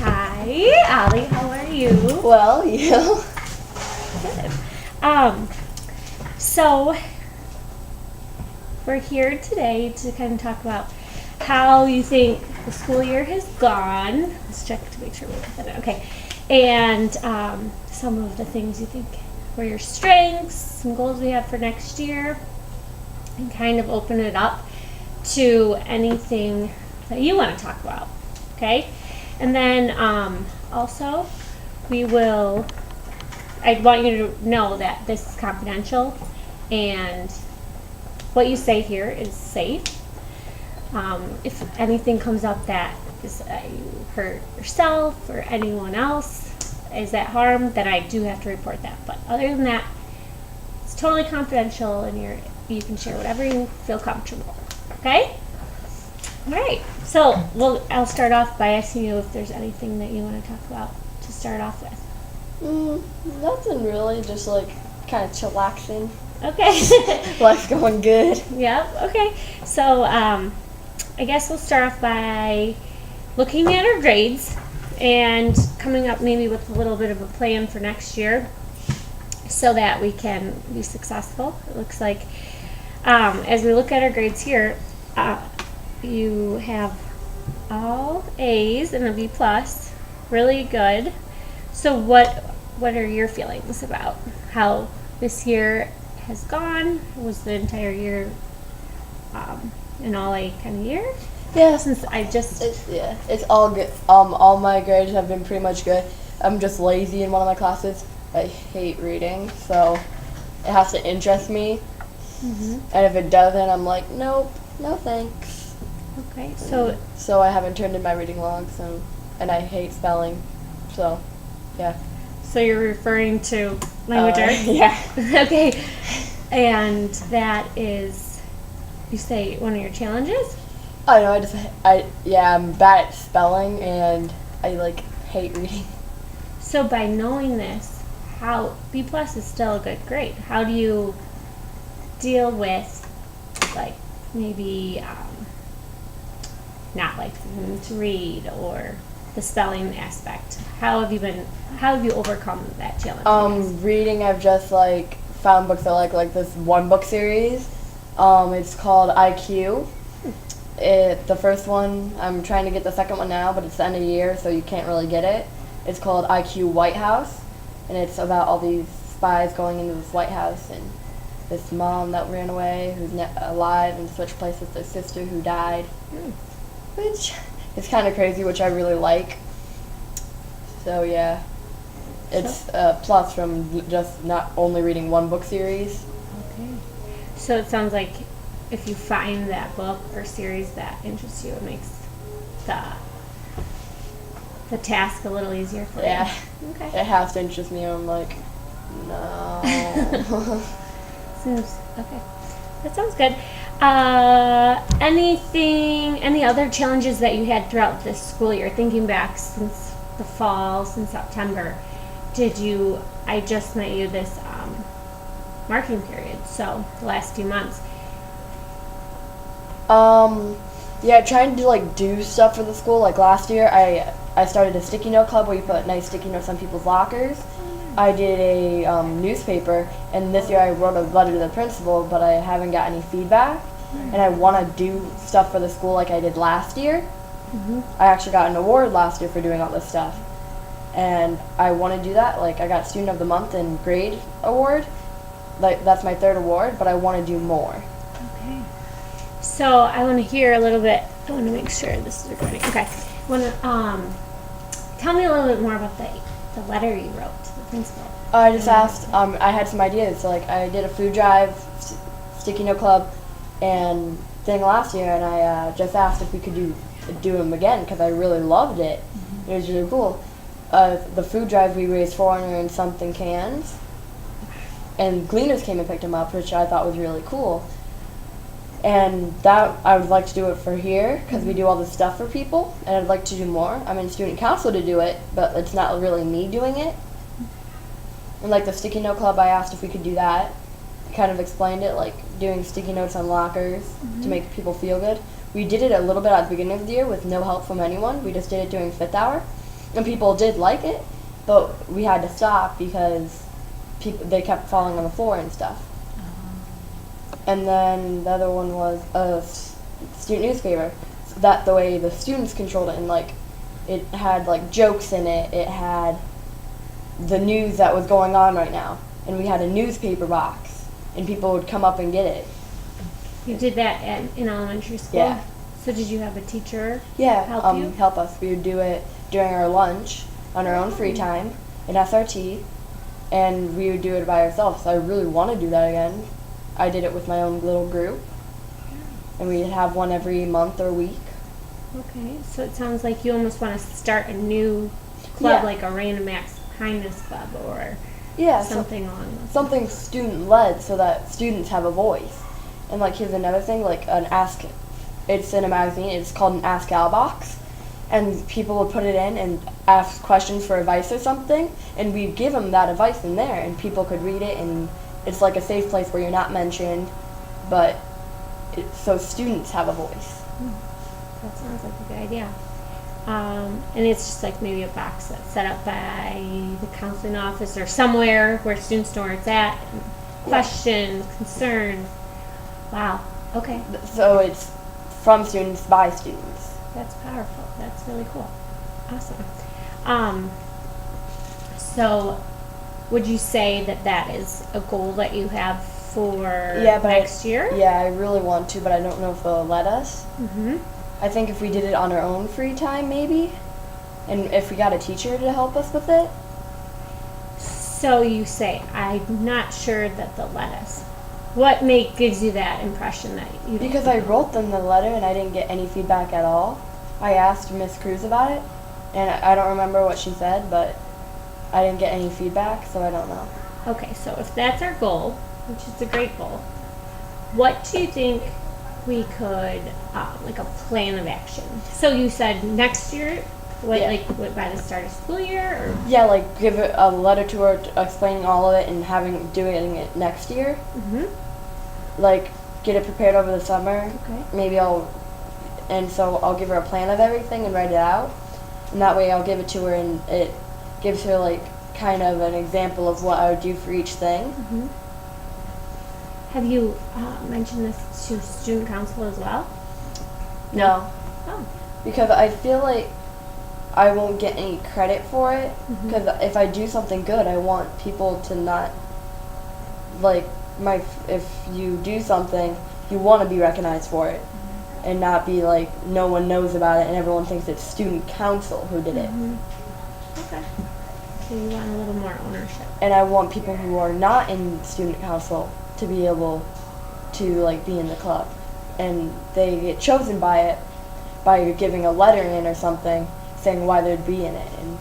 Hi, Ollie. How are you? Well, you. Good. So we're here today to kind of talk about how you think the school year has gone. Let's check to make sure we got that in. Okay. And some of the things you think were your strengths, some goals we have for next year, and kind of open it up to anything that you want to talk about. Okay? And then also, I want you to know that this is confidential and what you say here is safe. If anything comes up that is you hurt yourself or anyone else is at harm, then I do have to report that. But other than that, it's totally confidential and you can share whatever you feel comfortable. Okay? All right. So I'll start off by asking you if there's anything that you want to talk about to start off with. Nothing really, just like kind of chillaxing. Okay. Life's going good. Yep. Okay. So I guess we'll start off by looking at our grades and coming up maybe with a little bit of a plan for next year so that we can be successful. It looks like as we look at our grades here, you have all A's and a B plus, really good. So what are your feelings about how this year has gone? Was the entire year an all A kind of year? Yeah, Since it's all good. All my grades have been pretty much good. I'm just lazy in one of my classes. I hate reading, so it has to interest me. Mm-hmm. And if it doesn't, I'm like, nope, no thanks. Okay, So I haven't turned in my reading logs, and I hate spelling. So, yeah. so you're referring to language arts? Yeah. Okay, and that is, you say, one of your challenges? I know. I'm bad at spelling, and I hate reading. So by knowing this, how B plus is still a good grade. How do you deal with maybe not liking to read or the spelling aspect? How have you overcome that challenge? Reading, I've just found books that like this one book series. It's called IQ. The first one, I'm trying to get the second one now, but it's the end of the year, so you can't really get it. It's called IQ White House, and it's about all these spies going into this White House and this mom that ran away who's alive and switched places with their sister who died, which is kind of crazy, which I really like. So yeah, it's a plus from just not only reading one book series. Okay. So it sounds like if you find that book or series that interests you, it makes the task a little easier for you. Yeah. Okay. It has to interest me, and I'm like, no. Okay. That sounds good. Any other challenges that you had throughout this school year? Thinking back since the fall, since September, I just met you this marking period, so the last few months. Yeah, trying to do stuff for the school. Like last year, I started a sticky note club where you put nice sticky notes on people's lockers. I did a newspaper, and this year I wrote a letter to the principal, but I haven't got any feedback. And I want to do stuff for the school like I did last year. Mm-hmm. I actually got an award last year for doing all this stuff, and I want to do that. I got Student of the Month and Grade Award. That's my third award, but I want to do more. Okay. So I want to hear a little bit. I want to make sure this is recording. Okay. Tell me a little bit more about the letter you wrote to the principal. I just asked. I had some ideas. I did a food drive, sticky note club, and thing last year, and I just asked if we could do them again because I really loved it. Mm-hmm. It was really cool. The food drive, we raised 400 and something cans, and cleaners came and picked them up, which I thought was really cool. And that I would like to do it for here because we do all this stuff for people, and I'd like to do more. I'm in student council to do it, but it's not really me doing it. And the sticky note club, I asked if we could do that. Kind of explained it, doing sticky notes on lockers to make people feel good. we did it a little bit at the beginning of the year with no help from anyone. We just did it during fifth hour, and people did like it, but we had to stop because they kept falling on the floor and stuff. And then the other one was a student newspaper. So that the way the students controlled it, and like it had like jokes in it. It had the news that was going on right now, and we had a newspaper box, and people would come up and get it. You did that in elementary school? Yeah. So did you have a teacher Yeah, help you? help us. We would do it during our lunch on our own free time in SRT, and we would do it by ourselves. So I really want to do that again. I did it with my own little group, and we'd have one every month or week. Okay, so it sounds like you almost want to start a new club, Yeah. like a Random Acts Kindness Club or Yeah, something along those. something student-led so that students have a voice. And like here's another thing, like an ask, it's in a magazine, it's called an Ask Al box, and people would put it in and ask questions for advice or something, and we'd give them that advice in there, and people could read it, and it's like a safe place where you're not mentioned, but so students have a voice. That sounds like a good idea. And it's just like maybe a box that's set up by the counseling office or somewhere where students know where it's at. Questions, concerns. Wow. Okay. So it's from students by students. That's powerful. That's really cool. Awesome. So would you say that that is a goal that you have for next year? Yeah, I really want to, but I don't know if they'll let us. Mm-hmm. I think if we did it on our own free time, maybe, and if we got a teacher to help us with it. So you say, I'm not sure that they'll let us. What gives you that impression that you don't Because I know? wrote them the letter and I didn't get any feedback at all. I asked Miss Cruz about it, and I don't remember what she said, but I didn't get any feedback, so I don't know. Okay, so if that's our goal, which is a great goal, what do you think we could, like a plan of action? So you said next year, Yeah. by the start of school year, or? Yeah, like give it a letter to her explaining all of it and doing it next year. Mm-hmm. Like get it prepared over the summer. Okay. Maybe I'll give her a plan of everything and write it out, and that way I'll give it to her and it gives her like kind of an example of what I would do for each thing. Mm-hmm. Have you mentioned this to student council as well? No, Oh. because I feel like I won't get any credit for it. Mhm. Because if I do something good, I want people to not like if you do something, you want to be recognized for it, and not be like no one knows about it and everyone thinks it's student council who did it. Mhm. Okay. So you want a little more ownership. And I want people who are not in student council to be able to like be in the club, and they get chosen by it by giving a letter in or something saying why they'd be in it, and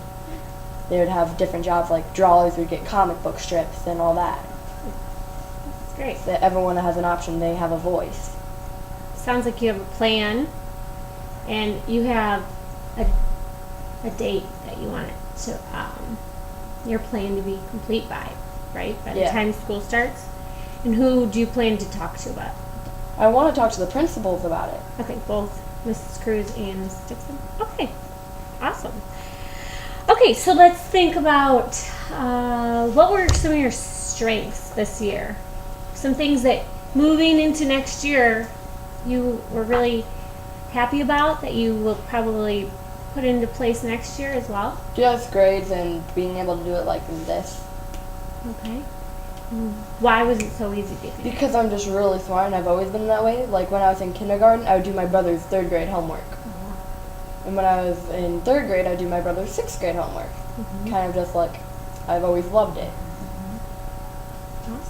they would have different jobs, like drawers would get comic book strips and all that. That's great. So that everyone that has an option, they have a voice. Sounds like you have a plan, and you have a date that you want it to your plan to be complete by, right? By the Yeah. time school starts. And who do you plan to talk to about? I want to talk to the principals about it. Okay, both Mrs. Cruz and Mrs. Dixon. Okay, awesome. Okay, so let's think about what were some of your strengths this year? Some things that moving into next year you were really happy about that you will probably put into place next year as well? Just grades and being able to do it like this. Okay. Why was it so easy, do you think? Because I'm just really smart and I've always been that way. Like when I was in kindergarten, I would do my brother's 3rd grade homework. And when I was in 3rd grade, I'd do my brother's 6th grade homework. Mhm. Kind of just like, I've always loved it. Awesome.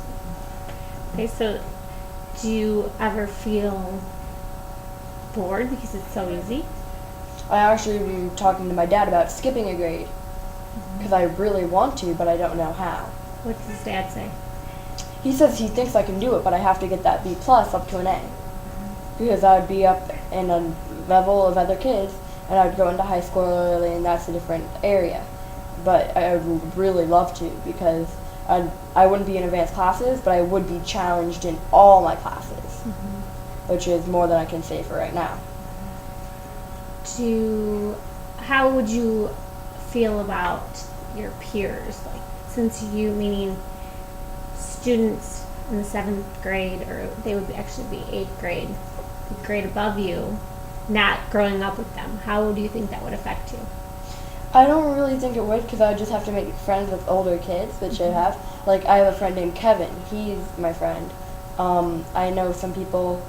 Okay, so do you ever feel bored because it's so easy? I actually been talking to my dad about skipping a grade. Because I really want to, but I don't know how. What does Dad say? He says he thinks I can do it, but I have to get that B plus up to an A. Because I would be up in a level of other kids, and I would go into high school early, and that's a different area. But I would really love to, because I wouldn't be in advanced classes, but I would be challenged in all my classes, which is more than I can say for right now. how would you feel about your peers? Like, since you, meaning students in the 7th grade, or they would actually be 8th grade, the grade above you, not growing up with them, how do you think that would affect you? I don't really think it would, because I would just have to make friends with older kids, which I have. Like, I have a friend named Kevin. He's my friend. I know some people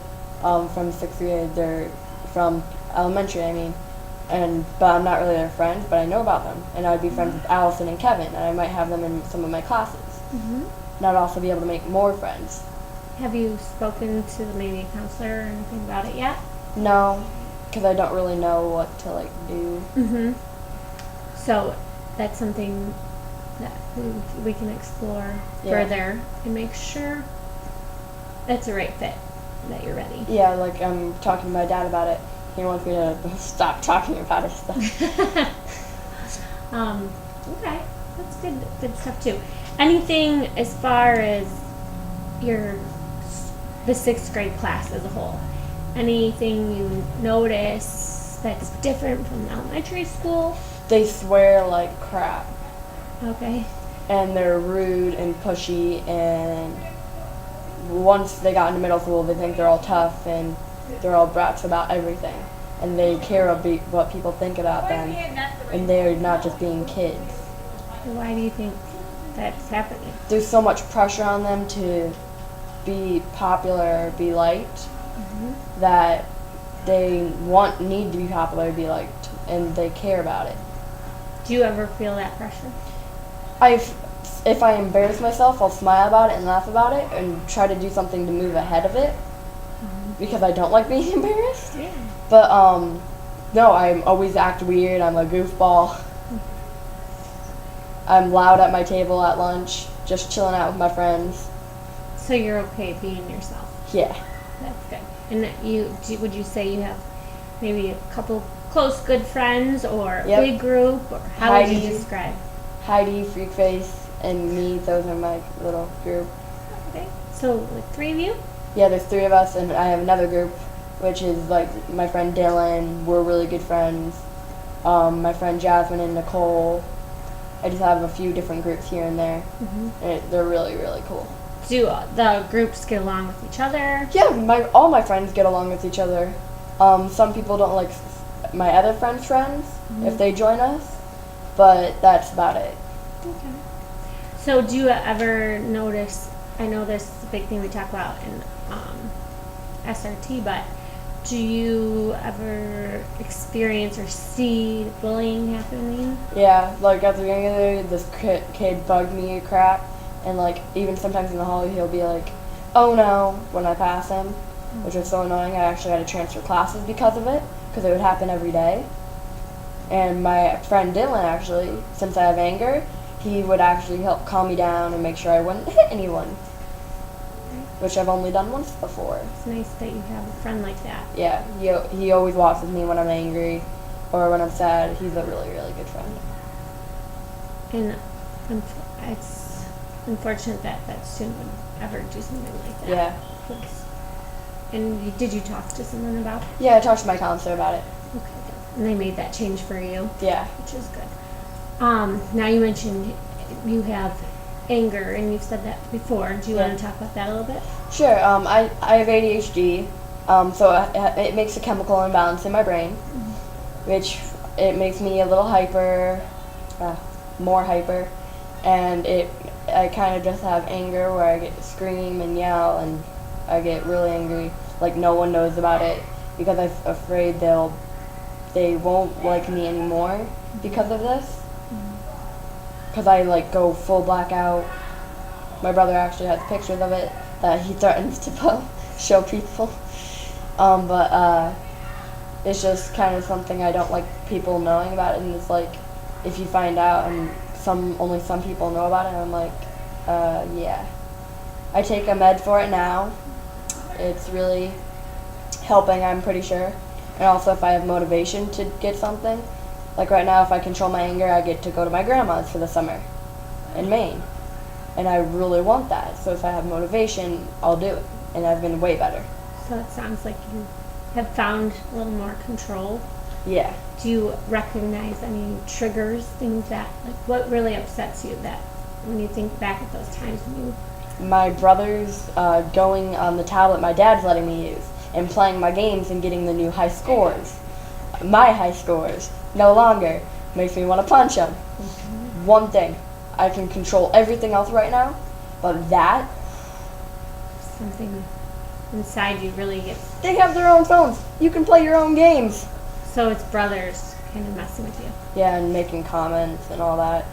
from 6th grade. They're from elementary, I mean. But I'm not really their friend, but I know about them. And I'd be friends with Allison and Kevin, and I might have them in some of my classes. Mm-hmm. And I'd also be able to make more friends. Have you spoken to maybe a counselor or anything about it yet? No, because I don't really know what to, like, do. Mm-hmm. So that's something that we can explore further and make sure that's the right fit, that you're ready. Yeah, like I'm talking to my dad about it. He wants me to stop talking about his stuff. Okay, that's good stuff too. Anything as far as the 6th grade class as a whole? Anything you notice that's different from elementary school? They swear like crap. Okay. And they're rude and pushy, and once they got into middle school, they think they're all tough and they're all brats about everything. And they care about what people think about them, and they're not just being kids. Why do you think that's happening? There's so much pressure on them to be popular, be liked, that they need to be popular, be liked, and they care about it. Do you ever feel that pressure? If I embarrass myself, I'll smile about it and laugh about it and try to do something to move ahead of it, because I don't like being embarrassed. Yeah. But no, I always act weird. I'm a goofball. I'm loud at my table at lunch, just chilling out with my friends. So you're okay being yourself? Yeah. That's good. And would you say you have maybe a couple close good friends, or a big group, or how would you describe? Heidi, Freakface, and me. Those are my little group. Okay. So like 3 of you? Yeah, there's 3 of us, and I have another group, which is like my friend Dylan. We're really good friends. My friend Jasmine and Nicole. I just have a few different groups here and there, and they're really, really cool. Do the groups get along with each other? Yeah, all my friends get along with each other. Some people don't like my other friends' friends if they join us, but that's about it. Okay. So do you ever notice, I know this is a big thing we talk about in SRT, but do you ever experience or see bullying happening? Yeah, like at the beginning of the day, this kid bugged me crap, and like even sometimes in the hallway he'll be like, "Oh no," when I pass him, which was so annoying. I actually had to transfer classes because of it, because it would happen every day. And my friend Dylan, actually, since I have anger, he would actually help calm me down and make sure I wouldn't hit anyone, which I've only done once before. It's nice that you have a friend like that. Yeah, he always walks with me when I'm angry or when I'm sad. He's a really, really good friend. And it's unfortunate that student would ever do something like that. Yeah. And did you talk to someone about it? Yeah, I talked to my counselor about it. Okay, good. And they made that change for you? Yeah. Which is good. Now you mentioned you have anger, and you've said that before. Do you want to talk about that a little bit? Sure. I have ADHD, so it makes a chemical imbalance in my brain, which it makes me a little hyper, more hyper, and I kind of just have anger where I get to scream and yell, and I get really angry, like no one knows about it, because I'm afraid they won't like me anymore because of this. Because I like go full blackout. My brother actually has pictures of it that he threatens to show people. But it's just kind of something I don't like people knowing about it, and it's like if you find out and only some people know about it, I'm like, yeah. I take a med for it now. It's really helping, I'm pretty sure. And also if I have motivation to get something, like right now if I control my anger, I get to go to my grandma's for the summer in Maine. And I really want that. So if I have motivation, I'll do it. And I've been way better. So it sounds like you have found a little more control. Yeah. Do you recognize any triggers, things that, like, what really upsets you that when you think back at those times when you... My brother's going on the tablet my dad's letting me use and playing my games and getting the new high scores. My high scores no longer makes me want to punch him. One thing, I can control everything else right now, but that, Something inside you really gets... they have their own phones. You can play your own games. So it's brothers kind of messing with you. Yeah, and making comments and all that.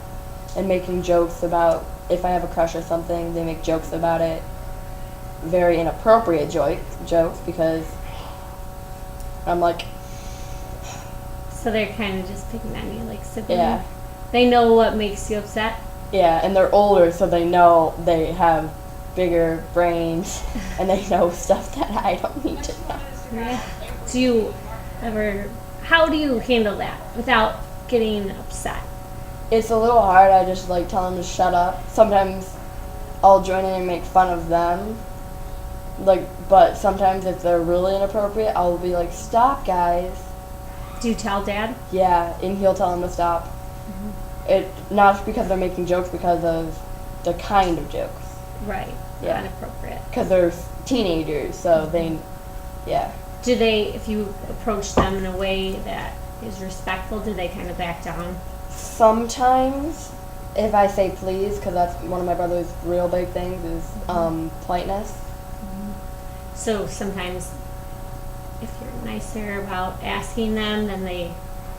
And making jokes about, if I have a crush or something, they make jokes about it. Very inappropriate jokes because I'm like, So they're kind of just picking on you, like siblings. yeah. They know what makes you upset. Yeah, and they're older, so they know they have bigger brains, and they know stuff that I don't need to know. Yeah. Do you ever... How do you handle that without getting upset? It's a little hard. I just like tell them to shut up. Sometimes I'll join in and make fun of them. But sometimes if they're really inappropriate, I'll be like, "Stop, guys." Do you tell Dad? Yeah, and he'll tell them to stop. It not because they're making jokes, because of the kind of jokes. Right. Yeah. Inappropriate. Because they're teenagers, so they, yeah. Do they, if you approach them in a way that is respectful, do they kind of back down? Sometimes, if I say please, because that's one of my brother's real big things is politeness. So sometimes if you're nicer about asking them, then they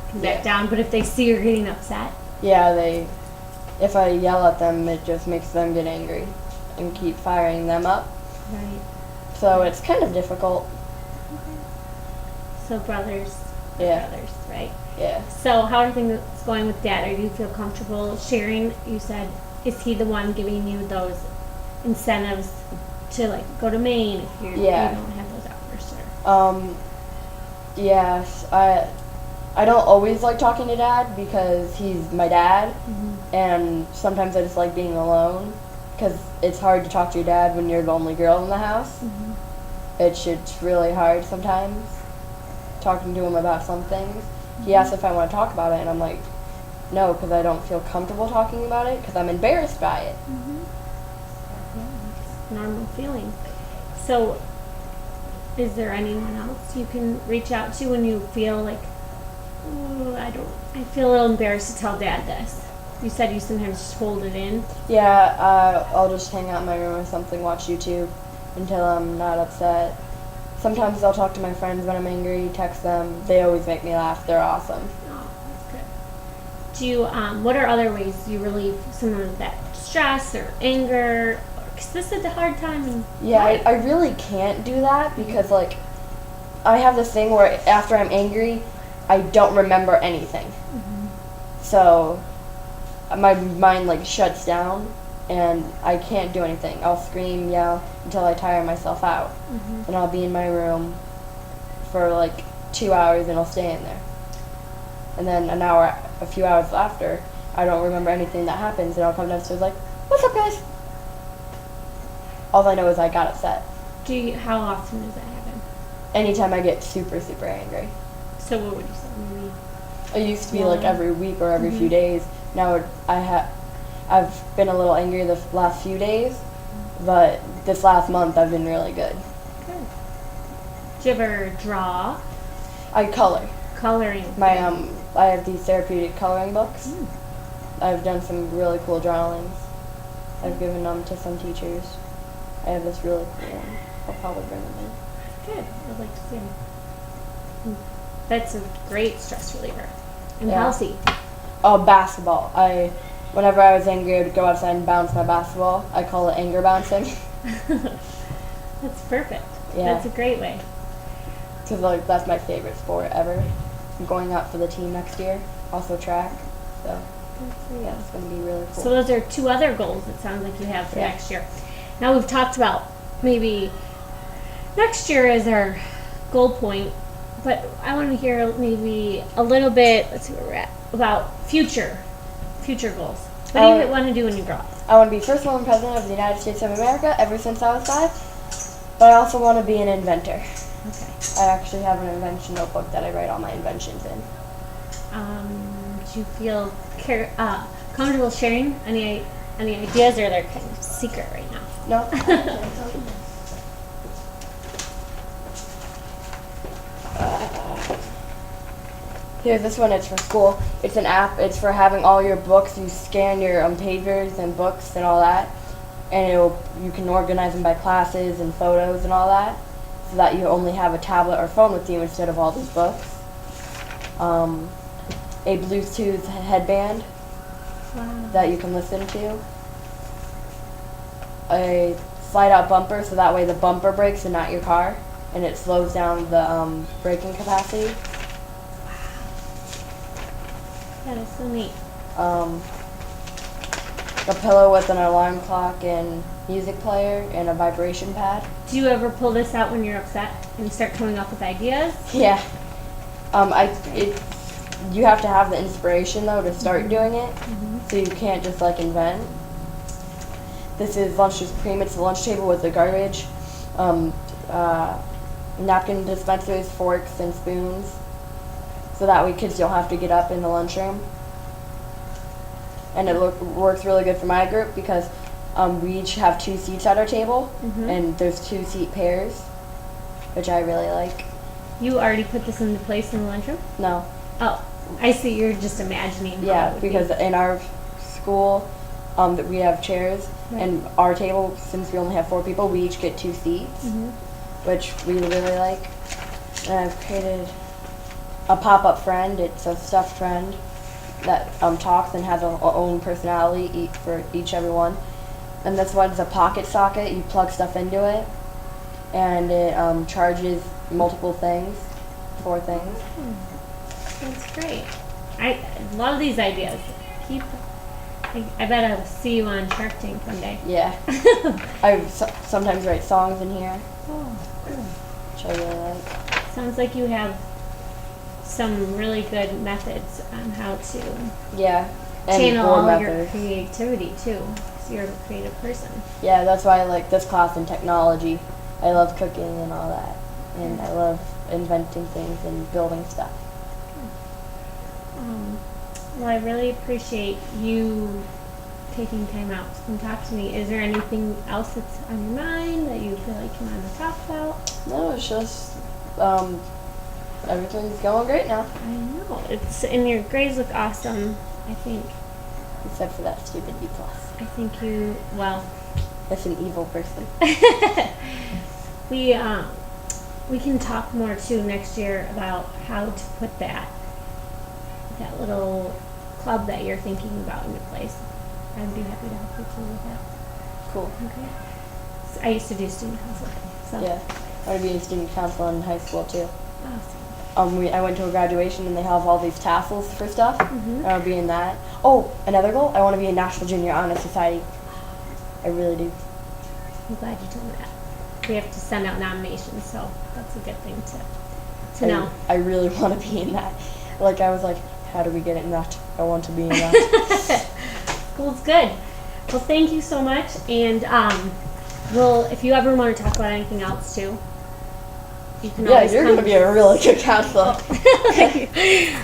can back Yeah. down. But if they see you're getting upset, Yeah, if I yell at them, it just makes them get angry and keep firing them up. right? So it's kind of difficult. So brothers, are Yeah. brothers, right? Yeah. So how are things going with Dad? Are you feel comfortable sharing? You said, is he the one giving you those incentives to like go to Maine if you Yeah. don't have those hours? Or? Yes, I don't always like talking to Dad because he's my dad, and sometimes I just like being alone because it's hard to talk to your dad when you're the only girl in the house. It's really hard sometimes talking to him about some things. He asks if I want to talk about it, and I'm like, no, because I don't feel comfortable talking about it because I'm embarrassed by it. Normal feeling. So, is there anyone else you can reach out to when you feel like, oh, I feel a little embarrassed to tell Dad this? You said you sometimes just hold it in. Yeah, I'll just hang out in my room or something, watch YouTube until I'm not upset. Sometimes I'll talk to my friends when I'm angry, text them. They always make me laugh. They're awesome. Oh, that's good. Do you, what are other ways you relieve some of that stress or anger? Because this is a hard time in Yeah, life. I really can't do that because, like, I have this thing where after I'm angry, I don't remember anything. So my mind, like, shuts down, and I can't do anything. I'll scream, yell, until I tire myself out. And I'll be in my room for, like, 2 hours, and I'll stay in there. And then a few hours after, I don't remember anything that happens, and I'll come downstairs like, what's up, guys? All I know is I got upset. How often does that happen? Anytime I get super, super angry. So what would you say? Maybe It used to be like every week or every few days. Now I've been a little angry the last few days, but this last month I've been really good. good. Do you ever draw? I color. Coloring. I have these therapeutic coloring books. I've done some really cool drawings. I've given them to some teachers. I have this really cool one. I'll probably bring them in. Good. I'd like to see them. That's a great stress reliever. And Yeah. healthy. Oh, basketball. Whenever I was angry, I would go outside and bounce my basketball. I call it anger bouncing. That's perfect. Yeah. That's a great way. Because like, that's my favorite sport ever. I'm going out for the team next year. Also track. So yeah, it's going to be really cool. So those are two other goals it sounds like you have for Yeah. next year. Now we've talked about maybe next year as our goal point, but I want to hear maybe a little bit, let's see where we're at, about future goals. What do you want to do when you grow up? I want to be first woman president of the United States of America ever since I was 5. But I also want to be an inventor. Okay. I actually have an invention notebook that I write all my inventions in. Do you feel comfortable sharing any ideas, or they're kind of secret right now? No? Here, this one is for school. It's an app. It's for having all your books. You scan your papers and books and all that, and you can organize them by classes and photos and all that, so that you only have a tablet or phone with you instead of all these books. A Bluetooth headband Wow. that you can listen to. A slide-out bumper, so that way the bumper brakes and not your car, and it slows down the braking capacity. That is so neat. A pillow with an alarm clock and music player and a vibration pad. Do you ever pull this out when you're upset and start coming up with ideas? Yeah. You have to have the inspiration though to start doing it, so you can't just like invent. This is Lunch Supreme. It's a lunch table with the garbage, napkin dispensers, forks, and spoons, so that way kids don't have to get up in the lunchroom. And it works really good for my group because we each have 2 seats at our table, and there's 2 seat pairs, which I really like. You already put this into place in the lunchroom? No. Oh, I see. You're just imagining. How Yeah, it would because be. in our school, that we have chairs, and our table, since we only have 4 people, we each get 2 seats, which we really like. And I've created a pop-up friend. It's a stuffed friend that talks and has her own personality for everyone. And this one's a pocket socket. You plug stuff into it, and it charges multiple things, 4 things. That's great. I love these ideas. I bet I'll see you on Shark Tank one day. Yeah. I sometimes write songs in here, Oh, cool. which I really like. Sounds like you have some really good methods on how to Yeah. And channel board all your methods. creativity too, because you're a creative person. Yeah, that's why I like this class in technology. I love cooking and all that, and I love inventing things and building stuff. Well, I really appreciate you taking time out to come talk to me. Is there anything else that's on your mind that you feel like you want to talk about? No, it's just everything's going great now, I know. And your grades look awesome. I think except for that stupid B+. you, well, That's an evil person. we can talk more too next year about how to put that little club that you're thinking about into place. I'd be happy to help you too with that. Cool. Okay. So I used to do student council. So Yeah, I want to be in student council in high school too. awesome. I went to a graduation and they have all these tassels for stuff. Mhm. I want to be in that. Oh, another goal, I want to be in National Junior Honor Society. I really do. I'm glad you told me that. We have to send out nominations, so that's a good thing to know. I really want to be in that. Like, I was like, how do we get in that? I want to be in that. School's good. Well, thank you so much, and if you ever want to talk about anything else too, you can Yeah, always you're come. going to be a really good counselor. Thank you.